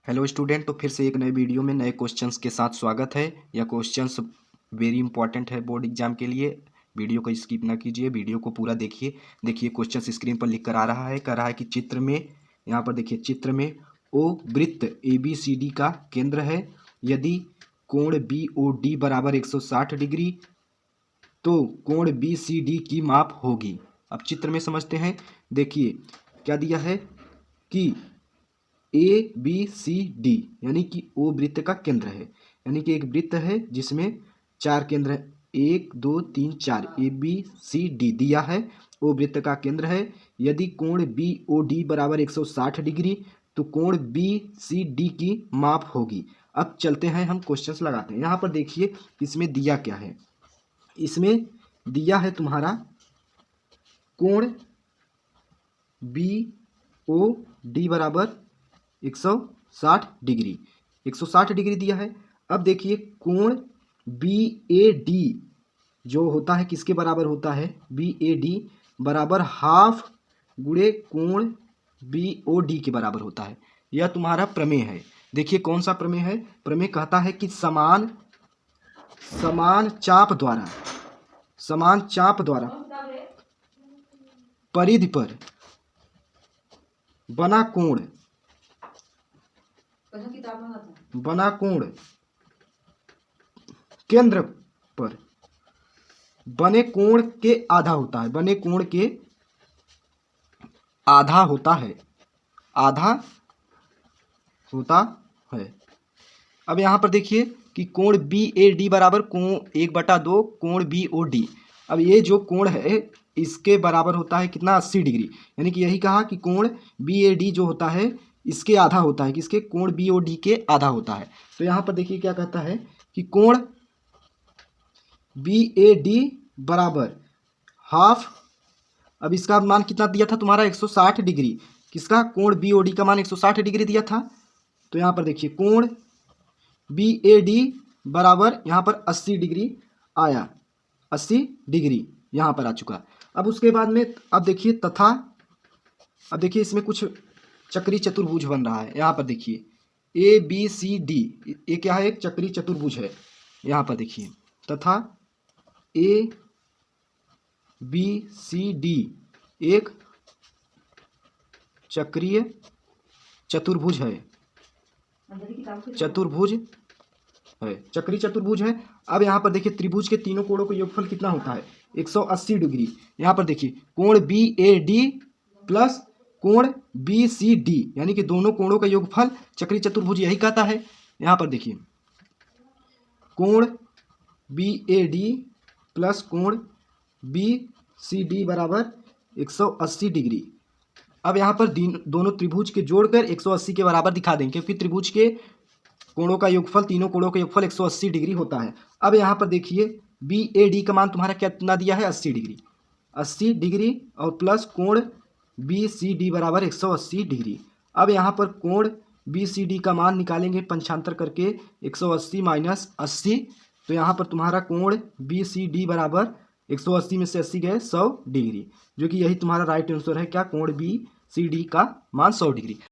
Hello student, तो फिर से एक नए वीडियो में नए क्वेश्चंस के साथ स्वागत है। यह क्वेश्चंस वेरी इंपॉर्टेंट है बोर्ड एग्जाम के लिए। वीडियो को स्किप ना कीजिए, वीडियो को पूरा देखिए। देखिए क्वेश्चंस स्क्रीन पर लिख कर आ रहा है, कह रहा है कि चित्र में, यहाँ पर देखिए चित्र में ओ वृत्त ABCD का केंद्र है। यदि कोण BOD बराबर 160 डिग्री तो कोण BCD की माप होगी। अब चित्र में समझते हैं। देखिए क्या दिया है कि ABCD यानी कि ओ वृत्त का केंद्र है, यानी कि एक वृत्त है जिसमें चार केंद्र है, 1 2 3 4 ABCD दिया है, ओ वृत्त का केंद्र है। यदि कोण BOD बराबर 160 डिग्री तो कोण BCD की माप होगी। अब चलते हैं, हम क्वेश्चंस लगाते हैं। यहाँ पर देखिए इसमें दिया क्या है। इसमें दिया है तुम्हारा कोण BOD बराबर 160 डिग्री, 160 डिग्री दिया है। अब देखिए कोण BAD जो होता है किसके बराबर होता है, BAD बराबर हाफ गुणे कोण BOD के बराबर होता है। यह तुम्हारा प्रमेय है। देखिए कौन सा प्रमेय है। प्रमेय कहता है कि समान चाप द्वारा परिधि पर बना कोण केंद्र पर बने कोण के आधा होता है, बने कोण के आधा होता है, अब यहाँ पर देखिए कि कोण BAD बराबर कोण 1/2 कोण BOD। अब ये जो कोण है इसके बराबर होता है कितना, 80 डिग्री। यानी कि यही कहा कि कोण BAD जो होता है इसके आधा होता है, किसके, कोण BOD के आधा होता है। तो यहाँ पर देखिए क्या कहता है कि कोण BAD बराबर हाफ, अब इसका मान कितना दिया था तुम्हारा, 160 डिग्री। किसका, कोण BOD का मान 160 डिग्री दिया था। तो यहाँ पर देखिए कोण BAD बराबर यहाँ पर 80 डिग्री आया, 80 डिग्री यहाँ पर आ चुका। अब उसके बाद में अब देखिए तथा, अब देखिए इसमें कुछ चक्री चतुर्भुज बन रहा है। यहाँ पर देखिए ABCD, ये क्या है, एक चक्री चतुर्भुज है। यहाँ पर देखिए तथा ABCD एक चक्रीय चतुर्भुज है, चक्री चतुर्भुज है। अब यहाँ पर देखिए त्रिभुज के तीनों कोणों का योगफल कितना होता है, 180 डिग्री। यहाँ पर देखिए कोण BAD प्लस कोण BCD यानी कि दोनों कोणों का योगफल चक्री चतुर्भुज यही कहता है। यहाँ पर देखिए कोण BAD प्लस कोण BCD बराबर 180 डिग्री। अब यहाँ पर दोनों त्रिभुज के जोड़कर 180 के बराबर दिखा देंगे, क्योंकि त्रिभुज के कोणों का योगफल, तीनों कोणों का योगफल 180 डिग्री होता है। अब यहाँ पर देखिए BAD का मान तुम्हारा कितना दिया है, 80 डिग्री, 80 डिग्री और प्लस कोण BCD बराबर 180 डिग्री। अब यहाँ पर कोण BCD का मान निकालेंगे पंचांतर करके, 180 माइनस 80। तो यहाँ पर तुम्हारा कोण BCD बराबर 180 में से 80 गए 100 डिग्री, जो कि यही तुम्हारा राइट आंसर है। क्या, कोण BCD का मान 100 डिग्री।